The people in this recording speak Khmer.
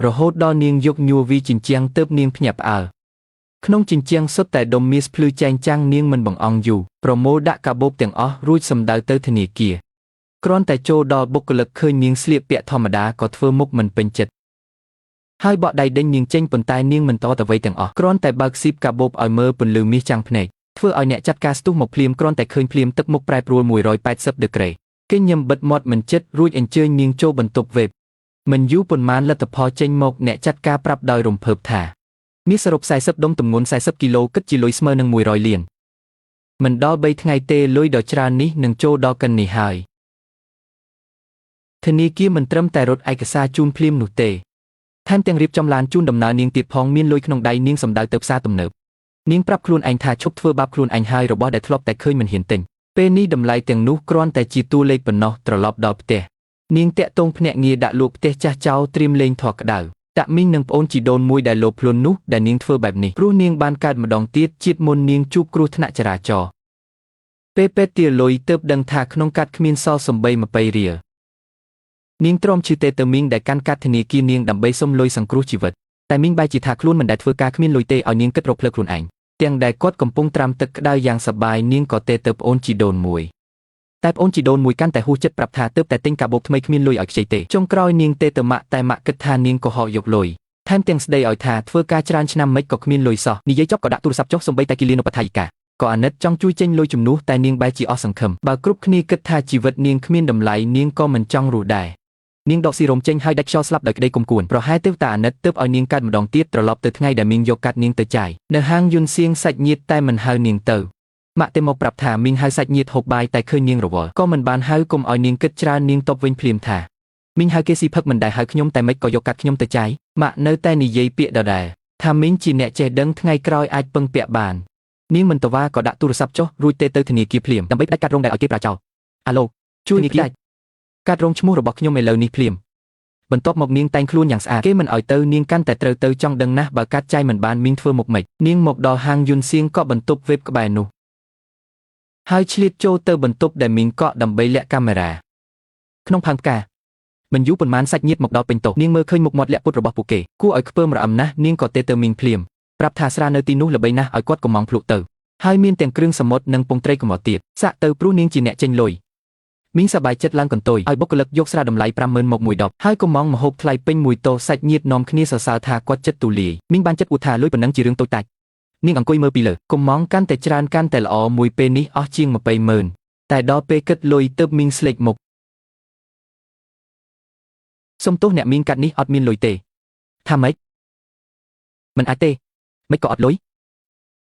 រហូតដល់នាងយកញួរវីជញ្ជាំងទើបនាងភ្ញាក់ផ្អើលក្នុងជញ្ជាំងសុទ្ធតែដុំមាសភ្លឺចែងចាំងនាងមិនបង្អង់យូរប្រមូលដាក់កាបូបទាំងអស់រួចសម្ដៅទៅធនាគារគ្រាន់តែចូលដល់បុគ្គលិកឃើញនាងស្លៀកពាក់ធម្មតាក៏ធ្វើមុខមិនពេញចិត្តហើយបក់ដៃដេញនាងចេញប៉ុន្តែនាងមិនតតអ្វីទាំងអស់គ្រាន់តែបើកស៊ីបកាបូបឲ្យមើលពន្លឺមាសចាំងភ្នែកធ្វើឲ្យអ្នកចាត់ការស្ទុះមកភ្លាមគ្រាន់តែឃើញភ្លាមទឹកមុខប្រែប្រួល180ដឺក្រេគេញឹមបិទមាត់មិនចិត្តរួចអញ្ជើញនាងចូលបន្ទប់វេបមិនយូរប៉ុន្មានលទ្ធផលចេញមកអ្នកចាត់ការប្រាប់ដោយរំភើបថាមាសសរុប40ដុំទម្ងន់40គីឡូគិតជាលុយស្មើនឹង100លានមិនដល់3ថ្ងៃទេលុយដ៏ច្រើននេះនឹងចូលដល់កិននេះហើយធនាគារមិនត្រឹមតែរត់ឯកសារជូនភ្លាមនោះទេថែមទាំងរៀបចំឡានជូនដំណើរនាងទៀតផងមានលុយក្នុងដៃនាងសម្ដៅទៅផ្សារទំនើបនាងប្រាប់ខ្លួនឯងថាឈប់ធ្វើបាបខ្លួនឯងហើយរបស់ដែលធ្លាប់តែឃើញមិនហ៊ានទិញពេលនេះតម្លៃទាំងនោះគ្រាន់តែជាតួលេខប៉ុណ្ណោះត្រឡប់ដល់ផ្ទះនាងតាក់ទងភ្នាក់ងារដាក់លក់ផ្ទះចាស់ចោលត្រៀមលេងធေါ်ក្តៅតាក់មីងនិងប្អូនជីដូនមួយដែលលោភលន់នោះដែលនាងធ្វើបែបនេះព្រោះនាងបានកើតម្ដងទៀតជាតិមុននាងជួបគ្រោះថ្នាក់ចរាចរណ៍ពេលពេទ្យទាលុយទើបដឹងថាក្នុងកាត់គ្មានសល់សំបី20រៀលនាងទ្រាំឈឺទេទៅមីងដែលកាន់កាត់ធនាគារនាងដើម្បីសុំលុយសង្គ្រោះជីវិតតែមីងបែរជាថាខ្លួនមិនដែលធ្វើការគ្មានលុយទេឲ្យនាងគិតរកភ្លើខ្លួនឯងទាំងដែលគាត់កំពុងត្រាំទឹកក្តៅយ៉ាងសប្បាយនាងក៏ទេទៅប្អូនជីដូនមួយតែប្អូនជីដូនមួយកាន់តែហួសចិត្តប្រាប់ថាទើបតែទិញកាបូបថ្មីគ្មានលុយឲ្យខ្ចីទេចុងក្រោយនាងទេទៅម៉ាក់តែម៉ាក់គិតថានាងកុហកយកលុយថែមទាំងស្ដីឲ្យថាធ្វើការច្រើនឆ្នាំមិនក៏គ្មានលុយសោះនិយាយចប់ក៏ដាក់ទូរស័ព្ទចុះសំបីតែគិលានុបដ្ឋាយិកាក៏អាណិតចង់ជួយចេញលុយជំនួសតែនាងបែរជាអស់សង្ឃឹមបើគ្រប់គ្នាគិតថាជីវិតនាងគ្មានតម្លៃនាងក៏មិនចង់រស់ដែរនាងដកស៊ីរោមចេញហើយដាច់ខ្យល់ស្លាប់ដោយក្តីគុំគួនប្រហែលទើបតែអាណិតទើបឲ្យនាងកើតម្ដងទៀតត្រឡប់ទៅថ្ងៃដែលមីងយកកាត់នាងទៅចាយនៅហាងយុនសៀងសាច់ញាតិតែមិនហៅនាងទៅម៉ាក់ទេមកប្រាប់ថាមីងហៅសាច់ញាតិហូបបាយតែឃើញនាងរវល់ក៏មិនបានហៅគុំឲ្យនាងគិតច្រើននាងតបវិញភ្លាមថាមីងហៅគេស៊ីផឹកមិនដែលហៅខ្ញុំតែមិនក៏យកកាត់ខ្ញុំទៅចាយម៉ាក់នៅតែនិយាយពាក្យដដែលថាមីងជាអ្នកចេះដឹងថ្ងៃក្រោយអាចពឹងពាក់បាននាងមិនតវ៉ាក៏ដាក់ទូរស័ព្ទចុះរួចទេទៅធនាគារភ្លាមដើម្បីផ្ដាច់កាត់រងដែលឲ្យគេប្រាចោលអាឡូជួយនាងដាច់កាត់រងឈ្មោះរបស់ខ្ញុំឥឡូវនេះភ្លាមបន្ទាប់មកនាងតែងខ្លួនយ៉ាងស្អាតគេមិនឲ្យទៅនាងកាន់តែត្រូវទៅចង់ដឹងណាស់បើកាត់ចាយមិនបានមីងធ្វើមុខម៉េចនាងមកដល់ហាងយុនសៀងក៏បន្ទប់វេបក្បែរនោះហើយឆ្លៀតចូលទៅបន្ទប់ដែលមីងកក់ដើម្បីលាក់កាមេរ៉ាក្នុងផើងផ្កាមិនយូរប៉ុន្មានសាច់ញាតិមកដល់ពេញតោនាងមើលឃើញមុខមាត់លាក់ពុតរបស់ពួកគេគួរឲ្យខ្ពើមរអិមណាស់នាងក៏ទេទៅមីងភ្លាមប្រាប់ថាស្រានៅទីនោះល្បីណាស់ឲ្យគាត់កំងភ្លុកទៅហើយមានទាំងគ្រឿងសមុទ្រនិងពងត្រីកំអត់ទៀតសាក់ទៅព្រោះនាងជាអ្នកចេញលុយមីងសប្បាយចិត្តឡើងកន្ទុយឲ្យបុគ្គលិកយកស្រាតម្លៃ50000មកមួយដបហើយកំងមហូបថ្លៃពេញមួយតោសាច់ញាតិនាំគ្នាសរសើរថាគាត់ចិត្តទូលាយមីងបានចិត្តអួតថាលុយប៉ុណ្ណឹងជារឿងតូចតាចនាងអង្គុយមើលពីលើកំងកាន់តែច្រើនកាន់តែល្អមួយពេលនេះអស់ជាង200,000តែដល់ពេលគិតលុយទើបមីងស្លេកមុខសុំទោសអ្នកមីងកាត់នេះអត់មានលុយទេថាម៉េចមិនអាចទេមិនក៏អត់លុយ